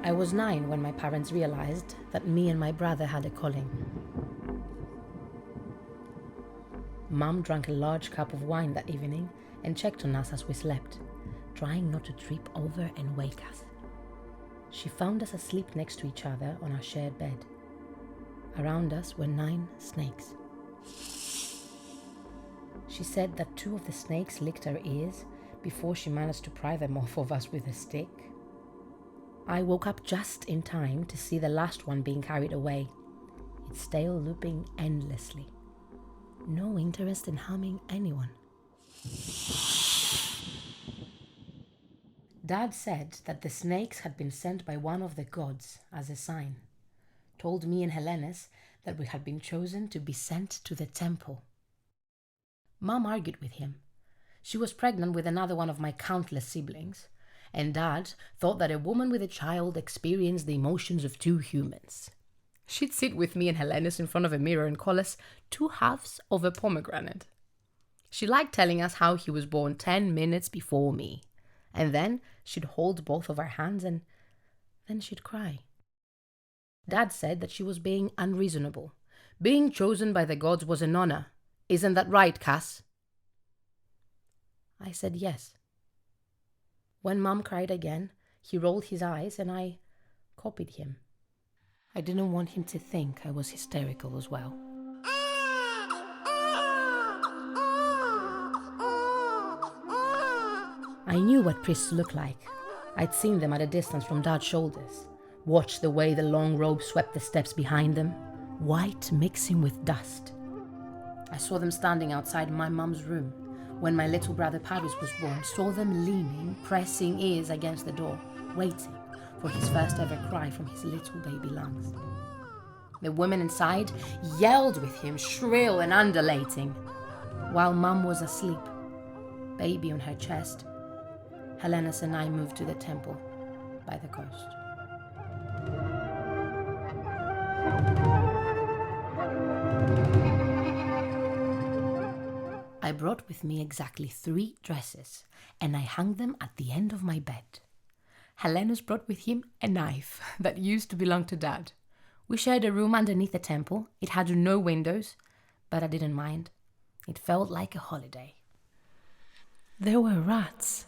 I was 9 when my parents realized that me and my brother had a calling. Mum drank a large cup of wine that evening and checked on us as we slept, trying not to trip over and wake us. She found us asleep next to each other on our shared bed. Around us were 9 snakes. She said that 2 of the snakes licked our ears before she managed to pry them off of us with a stick. I woke up just in time to see the last one being carried away, its tail looping endlessly. No interest in harming anyone. Dad said that the snakes had been sent by one of the gods as a sign. Told me and Helenes that we had been chosen to be sent to the temple. Mum argued with him. She was pregnant with another one of my countless siblings, and Dad thought that a woman with a child experienced the emotions of 2 humans. She'd sit with me and Helenes in front of a mirror and call us 2 halves of a pomegranate. She liked telling us how he was born 10 minutes before me, and then she'd hold both of our hands and then she'd cry. Dad said that she was being unreasonable. Being chosen by the gods was an honor. Isn't that right, Cass? I said yes. When Mum cried again, he rolled his eyes and I copied him. I didn't want him to think I was hysterical as well. I knew what priests looked like. I'd seen them at a distance from Dad's shoulders, watched the way the long robe swept the steps behind them, white mixing with dust. I saw them standing outside my mum's room when my little brother Paris was born, saw them leaning, pressing ears against the door, waiting for his first ever cry from his little baby lungs. The women inside yelled with him, shrill and undulating. While Mum was asleep, baby on her chest, Helenes and I moved to the temple by the coast. I brought with me exactly 3 dresses, and I hung them at the end of my bed. Helenes brought with him a knife that used to belong to Dad. We shared a room underneath the temple. It had no windows, but I didn't mind. It felt like a holiday. There were rats.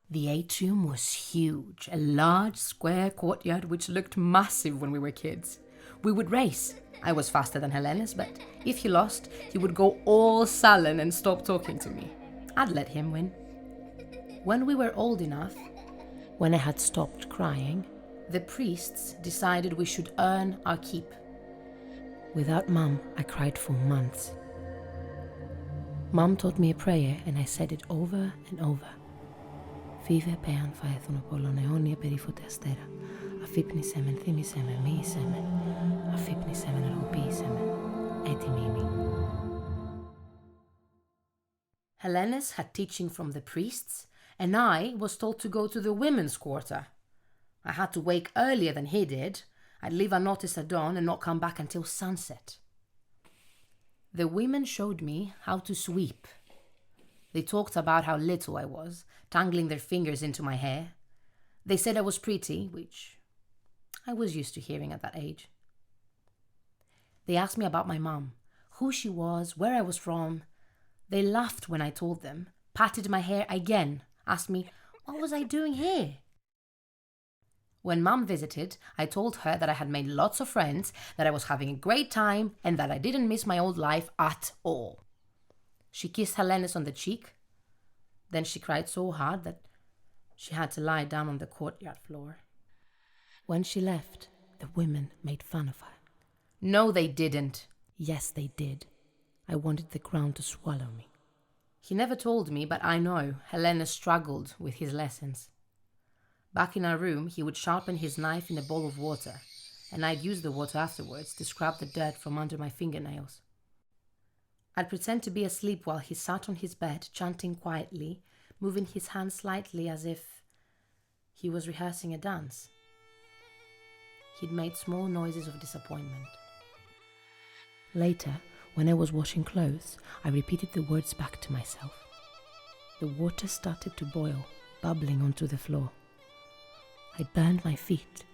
The atrium was huge, a large square courtyard which looked massive when we were kids. We would race. I was faster than Helenes, but if he lost, he would go all sullen and stop talking to me. I'd let him win. When we were old enough, when I had stopped crying, the priests decided we should earn our keep. Without Mum, I cried for months. Mum taught me a prayer and I said it over and over. Φίβε πέαν φαέθουν απολών αιώνια περίφωτε αστέρα. Αφύπνισε μεν, θύμισε με, μοίησε με. Αφύπνισε μεν, ενεργοποίησε με. Έτοιμη είμαι. Helenes had teaching from the priests, and I was told to go to the women's quarter. I had to wake earlier than he did. I'd leave unnoticed at dawn and not come back until sunset. The women showed me how to sweep. They talked about how little I was, tangling their fingers into my hair. They said I was pretty, which I was used to hearing at that age. They asked me about my mum, who she was, where I was from. They laughed when I told them, patted my hair again, asked me, what was I doing here? When Mum visited, I told her that I had made lots of friends, that I was having a great time, and that I didn't miss my old life at all. She kissed Helenes on the cheek. Then she cried so hard that she had to lie down on the courtyard floor. When she left, the women made fun of her. No, they didn't. Yes, they did. I wanted the ground to swallow me. He never told me, but I know Helenes struggled with his lessons. Back in our room, he would sharpen his knife in a bowl of water, and I'd use the water afterwards to scrub the dirt from under my fingernails. I'd pretend to be asleep while he sat on his bed, chanting quietly, moving his hands slightly as if he was rehearsing a dance. He'd made small noises of disappointment. Later, when I was washing clothes, I repeated the words back to myself. The water started to boil, bubbling onto the floor. I burned my feet.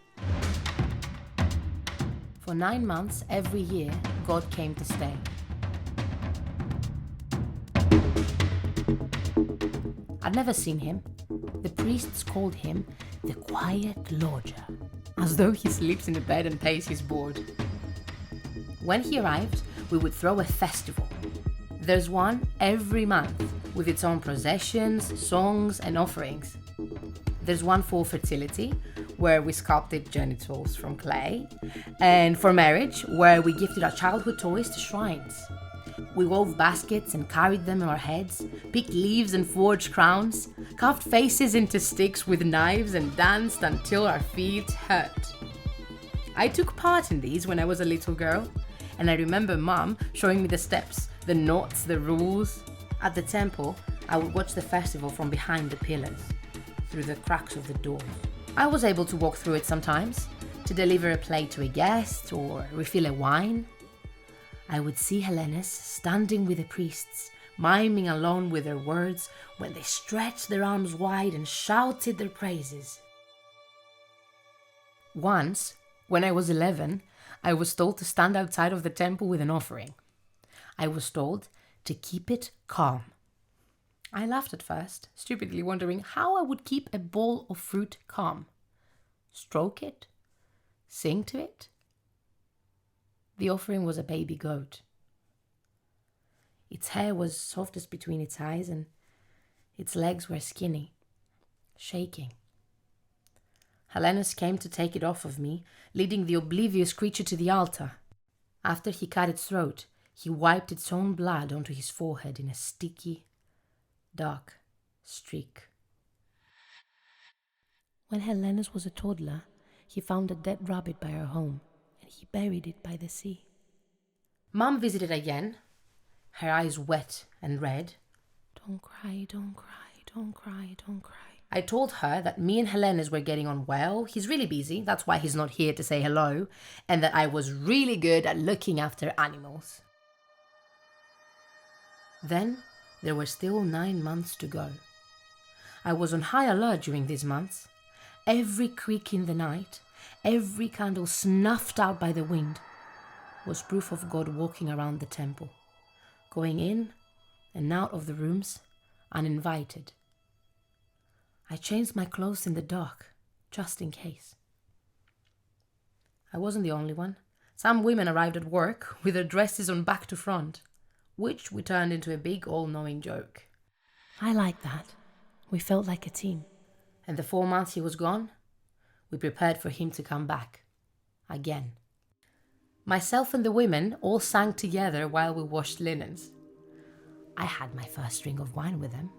For 9 months every year, God came to stay. I'd never seen him. The priests called him the Quiet Lodger, as though he sleeps in a bed and pays his board. When he arrived, we would throw a festival. There's one every month, with its own processions, songs, and offerings. There's one for fertility, where we sculpted genitals from clay, and for marriage, where we gifted our childhood toys to shrines. We wove baskets and carried them on our heads, picked leaves and forged crowns, carved faces into sticks with knives and danced until our feet hurt. I took part in these when I was a little girl, and I remember Mum showing me the steps, the knots, the rules. At the temple, I would watch the festival from behind the pillars, through the cracks of the doors. I was able to walk through it sometimes, to deliver a plate to a guest or refill a wine. I would see Hellenes standing with the priests, miming along with their words when they stretched their arms wide and shouted their praises. Once, when I was 11, I was told to stand outside of the temple with an offering. I was told to keep it calm. I laughed at first, stupidly wondering how I would keep a bowl of fruit calm. Stroke it? Sing to it? The offering was a baby goat. Its hair was softest between its eyes and its legs were skinny, shaking. Hellenes came to take it off of me, leading the oblivious creature to the altar. After he cut its throat, he wiped its own blood onto his forehead in a sticky, dark streak. When Hellenes was a toddler, he found a dead rabbit by our home, and he buried it by the sea. Mum visited again, her eyes wet and red. Don't cry, don't cry, don't cry, don't cry. I told her that me and Hellenes were getting on well. He's really busy, that's why he's not here to say hello, and that I was really good at looking after animals. Then there were still 9 months to go. I was on high alert during these months. Every creak in the night, every candle snuffed out by the wind, was proof of God walking around the temple, going in and out of the rooms uninvited. I changed my clothes in the dark, just in case. I wasn't the only one. Some women arrived at work with their dresses on back to front, which we turned into a big all-knowing joke. I liked that. We felt like a team. And the 4 months he was gone, we prepared for him to come back. Again. Myself and the women all sang together while we washed linens. I had my first drink of wine with them,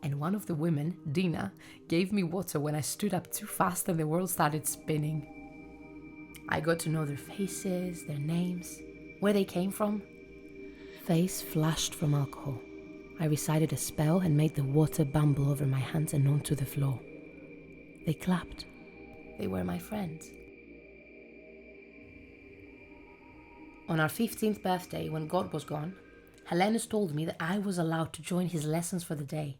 and one of the women, Dina, gave me water when I stood up too fast and the world started spinning. I got to know their faces, their names, where they came from. Face flushed from alcohol. I recited a spell and made the water bumble over my hands and onto the floor. They clapped. They were my friends. On our 15th birthday, when God was gone, Hellenes told me that I was allowed to join his lessons for the day.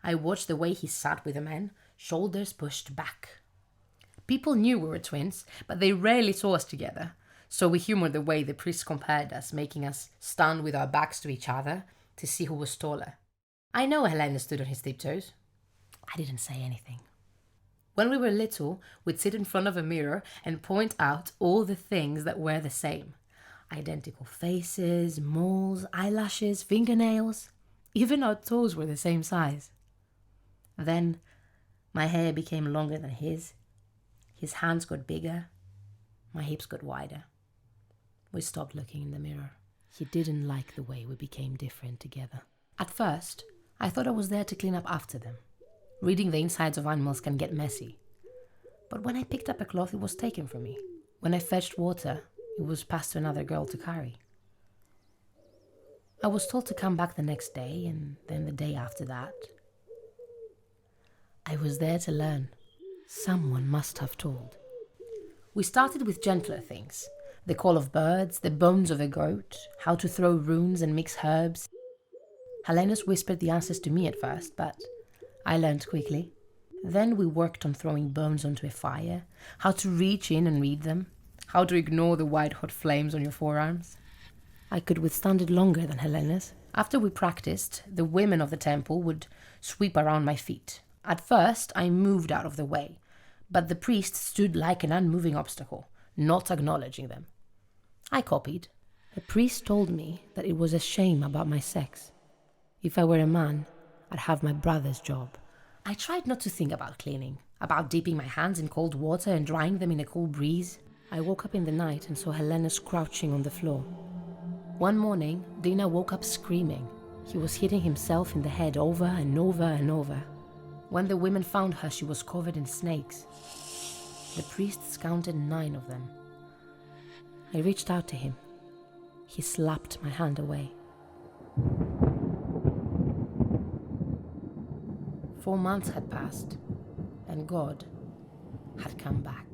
I watched the way he sat with the men, shoulders pushed back. People knew we were twins, but they rarely saw us together, so we humored the way the priest compared us, making us stand with our backs to each other to see who was taller. I know Hellenes stood on his tiptoes. I didn't say anything. When we were little, we'd sit in front of a mirror and point out all the things that were the same. Identical faces, moles, eyelashes, fingernails. Even our toes were the same size. Then, my hair became longer than his hands got bigger, my hips got wider. We stopped looking in the mirror. He didn't like the way we became different together. At first, I thought I was there to clean up after them. Reading the insides of animals can get messy. But when I picked up a cloth, it was taken from me. When I fetched water, it was passed to another girl to carry. I was told to come back the next day, and then the day after that. I was there to learn. Someone must have told. We started with gentler things. The call of birds, the bones of a goat, how to throw runes and mix herbs. Hellenes whispered the answers to me at first, but I learned quickly. Then we worked on throwing bones onto a fire, how to reach in and read them, how to ignore the white-hot flames on your forearms. I could withstand it longer than Helena's. After we practiced, the women of the temple would sweep around my feet. At first, I moved out of the way, but the priest stood like an unmoving obstacle, not acknowledging them. I copied. The priest told me that it was a shame about my sex. If I were a man, I'd have my brother's job. I tried not to think about cleaning, about dipping my hands in cold water and drying them in a cool breeze. I woke up in the night and saw Helena crouching on the floor. One morning, Dina woke up screaming. He was hitting himself in the head over and over and over. When the women found her, she was covered in snakes. The priests counted 9 of them. I reached out to him. He slapped my hand away. 4 months had passed, and God had come back.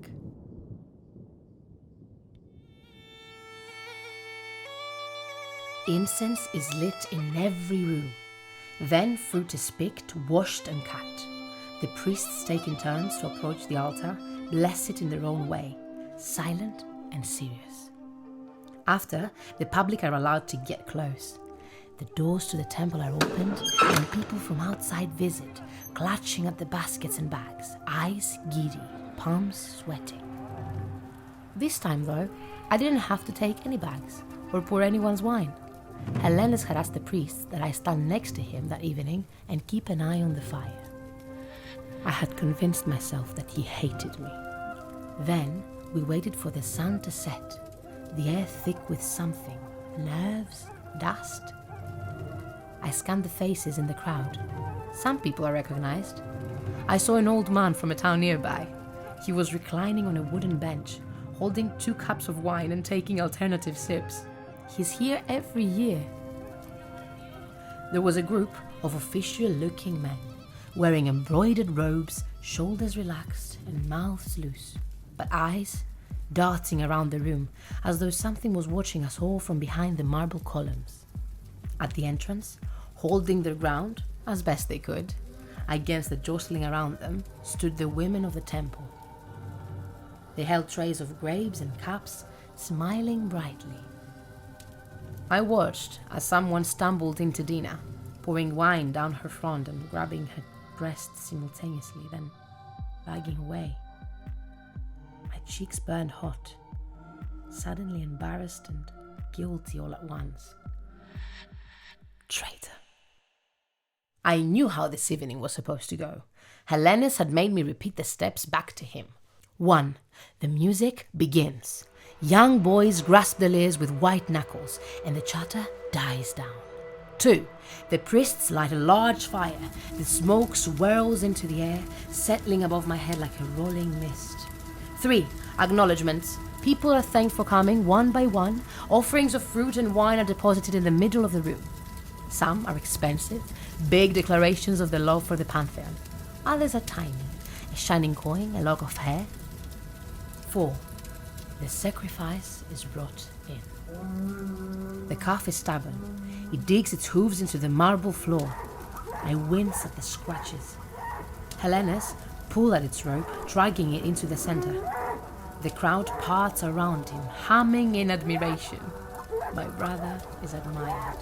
Incense is lit in every room. Then fruit is picked, washed and cut. The priests take in turns to approach the altar, bless it in their own way, silent and serious. After, the public are allowed to get close. The doors to the temple are opened and people from outside visit, clutching at the baskets and bags, eyes giddy, palms sweating. This time though, I didn't have to take any bags or pour anyone's wine. Helenas had asked the priest that I stand next to him that evening and keep an eye on the fire. I had convinced myself that he hated me. Then we waited for the sun to set, the air thick with something, nerves, dust. I scanned the faces in the crowd. Some people I recognized. I saw an old man from a town nearby. He was reclining on a wooden bench, holding 2 cups of wine and taking alternative sips. He's here every year. There was a group of official-looking men, wearing embroidered robes, shoulders relaxed and mouths loose, but eyes darting around the room as though something was watching us all from behind the marble columns. At the entrance, holding their ground, as best they could, against the jostling around them, stood the women of the temple. They held trays of grapes and cups, smiling brightly. I watched as someone stumbled into Dina, pouring wine down her front and grabbing her breast simultaneously, then bagging away. My cheeks burned hot, suddenly embarrassed and guilty all at once. Traitor. I knew how this evening was supposed to go. Helenas had made me repeat the steps back to him. 1. The music begins. Young boys grasp the lyres with white knuckles, and the chatter dies down. 2. The priests light a large fire. The smoke swirls into the air, settling above my head like a rolling mist. 3. Acknowledgements. People are thanked for coming, one by one. Offerings of fruit and wine are deposited in the middle of the room. Some are expensive, big declarations of their love for the pantheon. Others are tiny, a shining coin, a lock of hair. 4. The sacrifice is brought in. The calf is stubborn. It digs its hooves into the marble floor. I wince at the scratches. Helenas pull at its rope, dragging it into the center. The crowd parts around him, humming in admiration. My brother is admired.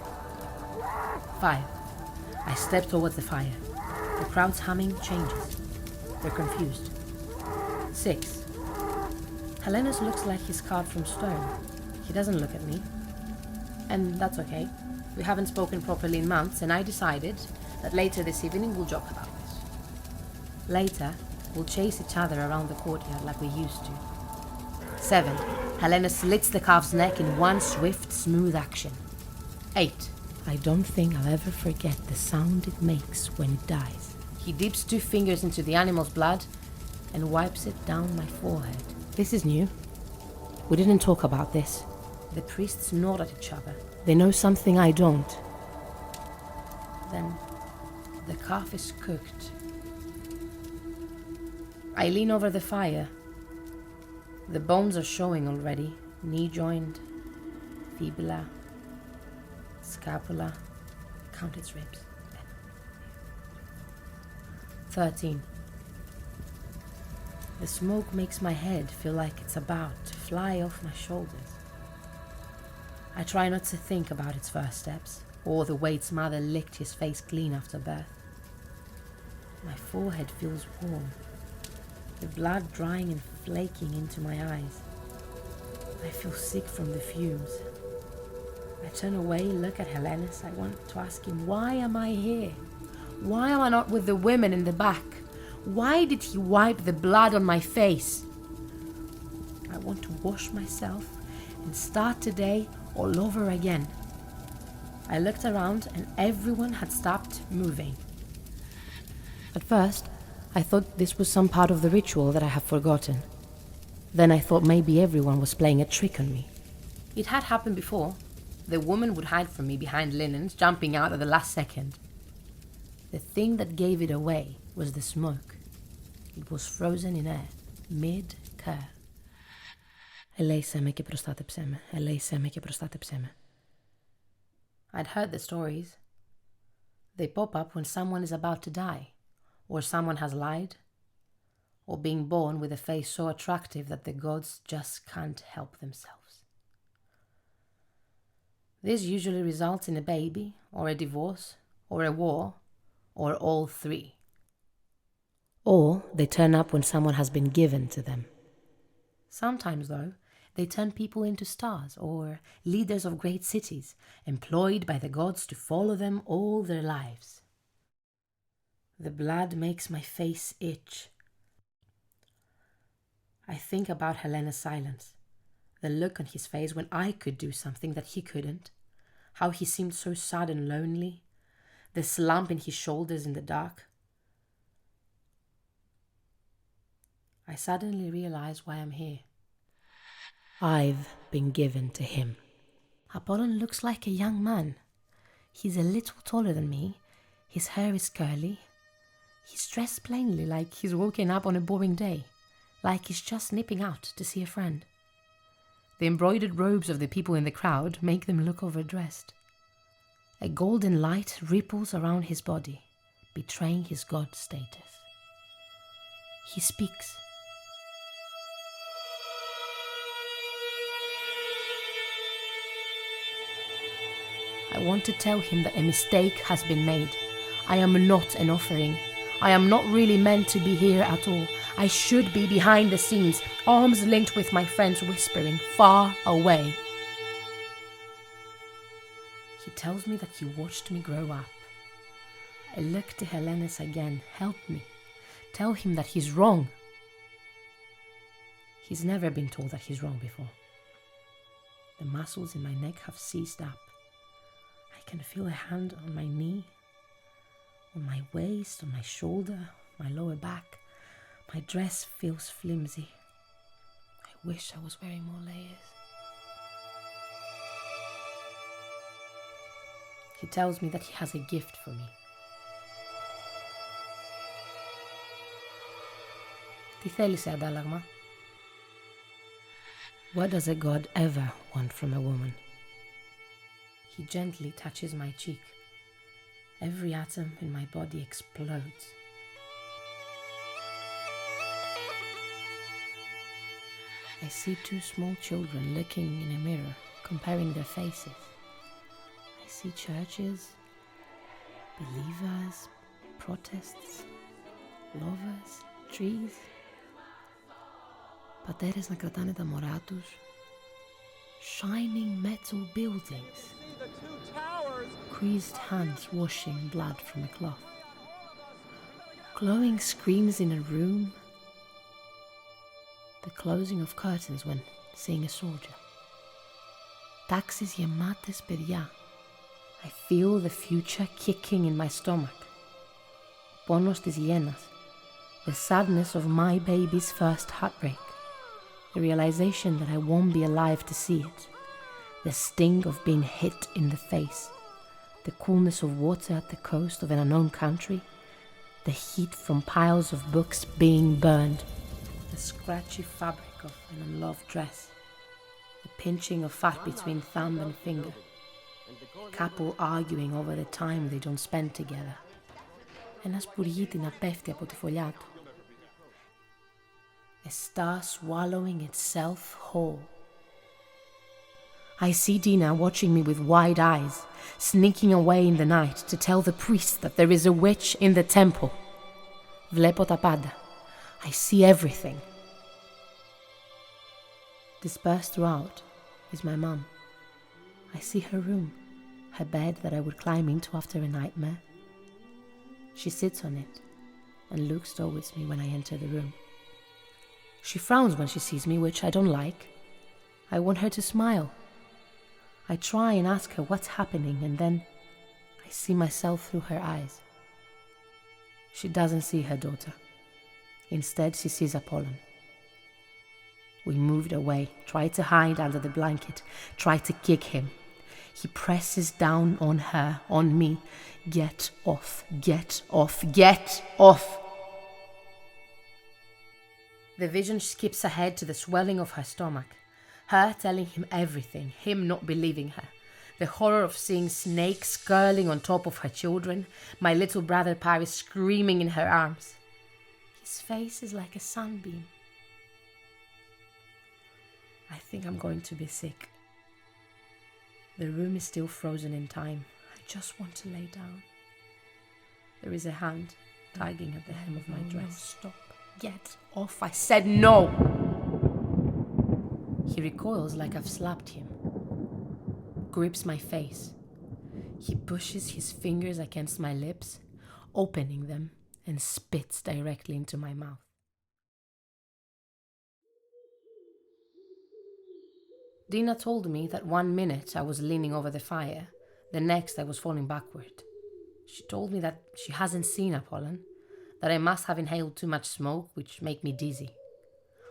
5. I step towards the fire. The crowd's humming changes. They're confused. 6. Helenas looks like he's carved from stone. He doesn't look at me. And that's okay. We haven't spoken properly in months, and I decided that later this evening we'll joke about this. Later, we'll chase each other around the courtyard like we used to. 7. Helena slits the calf's neck in one swift, smooth action. 8. I don't think I'll ever forget the sound it makes when it dies. He dips 2 fingers into the animal's blood and wipes it down my forehead. This is new. We didn't talk about this. The priests nod at each other. They know something I don't. Then the calf is cooked. I lean over the fire. The bones are showing already. Knee joint, fibula, scapula. Count its ribs. 13. The smoke makes my head feel like it's about to fly off my shoulders. I try not to think about its first steps, or the way its mother licked his face clean after birth. My forehead feels warm, the blood drying and flaking into my eyes. I feel sick from the fumes. I turn away, look at Helenis. I want to ask him, why am I here? Why am I not with the women in the back? Why did he wipe the blood on my face? I want to wash myself and start today all over again. I looked around and everyone had stopped moving. At first, I thought this was some part of the ritual that I have forgotten. Then I thought maybe everyone was playing a trick on me. It had happened before. The woman would hide from me behind linens, jumping out at the last second. The thing that gave it away was the smoke. It was frozen in air, mid-curl. Ελέησέ με και προστάτεψέ με. Ελέησέ με και προστάτεψέ με. I'd heard the stories. They pop up when someone is about to die, or someone has lied, or being born with a face so attractive that the gods just can't help themselves. This usually results in a baby, or a divorce, or a war, or all three. Or they turn up when someone has been given to them. Sometimes, though, they turn people into stars or leaders of great cities, employed by the gods to follow them all their lives. The blood makes my face itch. I think about Helena's silence, the look on his face when I could do something that he couldn't, how he seemed so sad and lonely, the slump in his shoulders in the dark. I suddenly realize why I'm here. I've been given to him. Apollon looks like a young man. He's a little taller than me. His hair is curly. He's dressed plainly, like he's woken up on a boring day, like he's just nipping out to see a friend. The embroidered robes of the people in the crowd make them look overdressed. A golden light ripples around his body, betraying his god status. He speaks. I want to tell him that a mistake has been made. I am not an offering. I am not really meant to be here at all. I should be behind the scenes, arms linked with my friends, whispering far away. He tells me that he watched me grow up. I look to Helenis again. Help me. Tell him that he's wrong. He's never been told that he's wrong before. The muscles in my neck have seized up. I can feel a hand on my knee, on my waist, on my shoulder, my lower back. My dress feels flimsy. I wish I was wearing more layers. He tells me that he has a gift for me. Τι θέλει σε αντάλλαγμα? What does a god ever want from a woman? He gently touches my cheek. Every atom in my body explodes. I see two small children looking in a mirror, comparing their faces. I see churches, believers, protests, lovers, trees. Πατέρες να κρατάνε τα μωρά τους. Shining metal buildings. Creased hands washing blood from a cloth. Glowing screens in a room. The closing of curtains when seeing a soldier. Τάξεις γεμάτες παιδιά. I feel the future kicking in my stomach. Πόνος της γένας. The sadness of my baby's first heartbreak. The realization that I won't be alive to see it. The sting of being hit in the face. The coolness of water at the coast of an unknown country. The heat from piles of books being burned. The scratchy fabric of an unloved dress. The pinching of fat between thumb and finger. A couple arguing over the time they don't spend together. Ένας πουργίτη να πέφτει από τη φωλιά του. a star swallowing itself whole. I see Dina watching me with wide eyes, sneaking away in the night to tell the priest that there is a witch in the temple. Βλέπω τα πάντα. I see everything. Dispersed throughout is my mum. I see her room, her bed that I would climb into after a nightmare. She sits on it and looks towards me when I enter the room. She frowns when she sees me, which I don't like. I want her to smile. I try and ask her what's happening, and then I see myself through her eyes. She doesn't see her daughter. Instead, she sees Apollon. We moved away, tried to hide under the blanket, tried to kick him. He presses down on her, on me. Get off, get off, get off! The vision skips ahead to the swelling of her stomach. Her telling him everything, him not believing her. The horror of seeing snakes curling on top of her children, my little brother Paris screaming in her arms. His face is like a sunbeam. I think I'm going to be sick. The room is still frozen in time. I just want to lay down. There is a hand tugging at the hem of my dress. No, stop. Get off. I said no! He recoils like I've slapped him. Grips my face. He pushes his fingers against my lips, opening them, and spits directly into my mouth. Dina told me that 1 minute I was leaning over the fire, the next I was falling backward. She told me that she hasn't seen Apollon, that I must have inhaled too much smoke, which made me dizzy.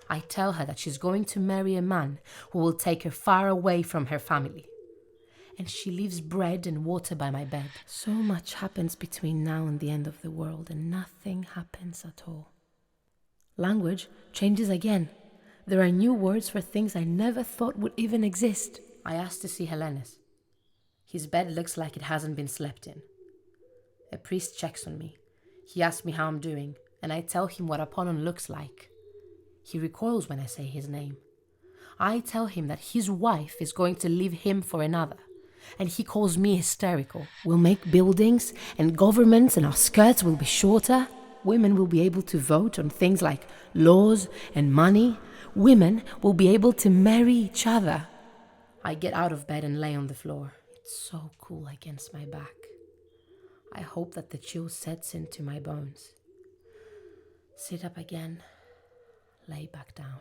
I tell her that she's going to marry a man who will take her far away from her family. And she leaves bread and water by my bed. So much happens between now and the end of the world, and nothing happens at all. Language changes again. There are new words for things I never thought would even exist. I asked to see Helenes. His bed looks like it hasn't been slept in. A priest checks on me. He asks me how I'm doing, and I tell him what Apollon looks like. He recoils when I say his name. I tell him that his wife is going to leave him for another, and he calls me hysterical. We'll make buildings and governments, and our skirts will be shorter. Women will be able to vote on things like laws and money. Women will be able to marry each other. I get out of bed and lay on the floor. It's so cool against my back. I hope that the chill sets into my bones. Sit up again. Lay back down.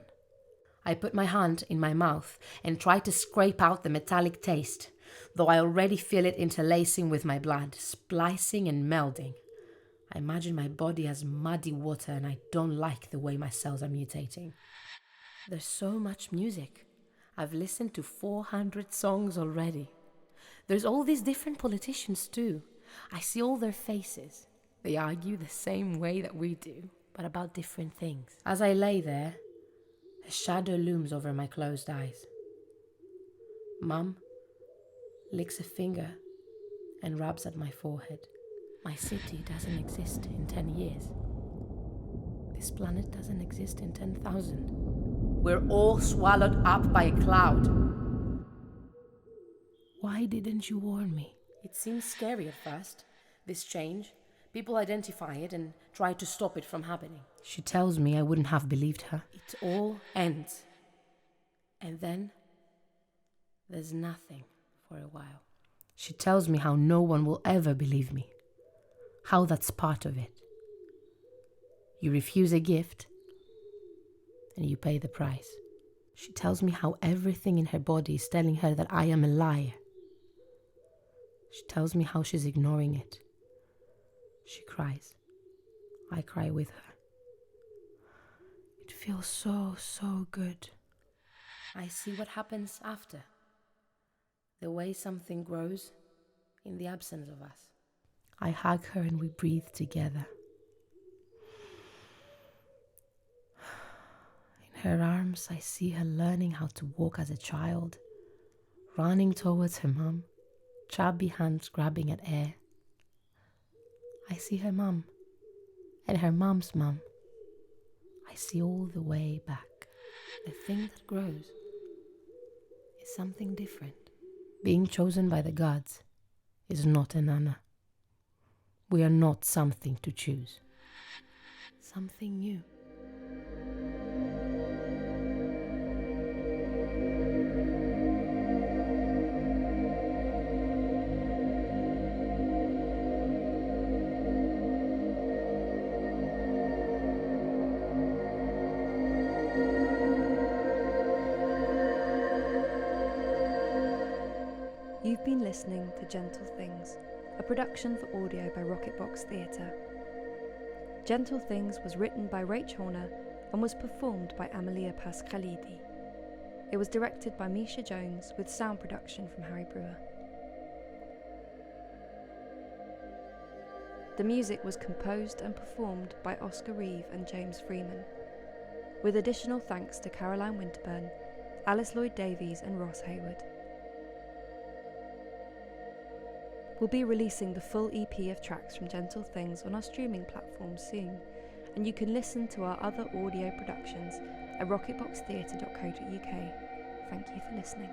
I put my hand in my mouth and try to scrape out the metallic taste, though I already feel it interlacing with my blood, splicing and melding. I imagine my body as muddy water, and I don't like the way my cells are mutating. There's so much music. I've listened to 400 songs already. There's all these different politicians too. I see all their faces. They argue the same way that we do, but about different things. As I lay there, a shadow looms over my closed eyes. Mum licks a finger and rubs at my forehead. My city doesn't exist in 10 years. This planet doesn't exist in 10,000. We're all swallowed up by a cloud. Why didn't you warn me? It seems scary at first, this change. People identify it and try to stop it from happening. She tells me I wouldn't have believed her. It all ends. And then there's nothing for a while. She tells me how no one will ever believe me. How that's part of it. You refuse a gift and you pay the price. She tells me how everything in her body is telling her that I am a liar. She tells me how she's ignoring it. She cries. I cry with her. It feels so good. I see what happens after. The way something grows in the absence of us. I hug her and we breathe together. In her arms, I see her learning how to walk as a child, running towards her mum, chubby hands grabbing at air. I see her mum and her mum's mum. I see all the way back. The thing that grows is something different. Being chosen by the gods is not an honor. We are not something to choose. Something new. You've been listening to Gentle Things, a production for audio by Rocketbox Theatre. Gentle Things was written by Rach Horner and was performed by Amalia Paschalidi. It was directed by Mischa Jones with sound production from Harry Brewer. The music was composed and performed by Oscar Reeve and James Freeman, with additional thanks to Caroline Winterburn, Alice Lloyd-Davies and Ross Hayward. We'll be releasing the full EP of tracks from Gentle Things on our streaming platforms soon, and you can listen to our other audio productions at rocketboxtheatre.co.uk. Thank you for listening.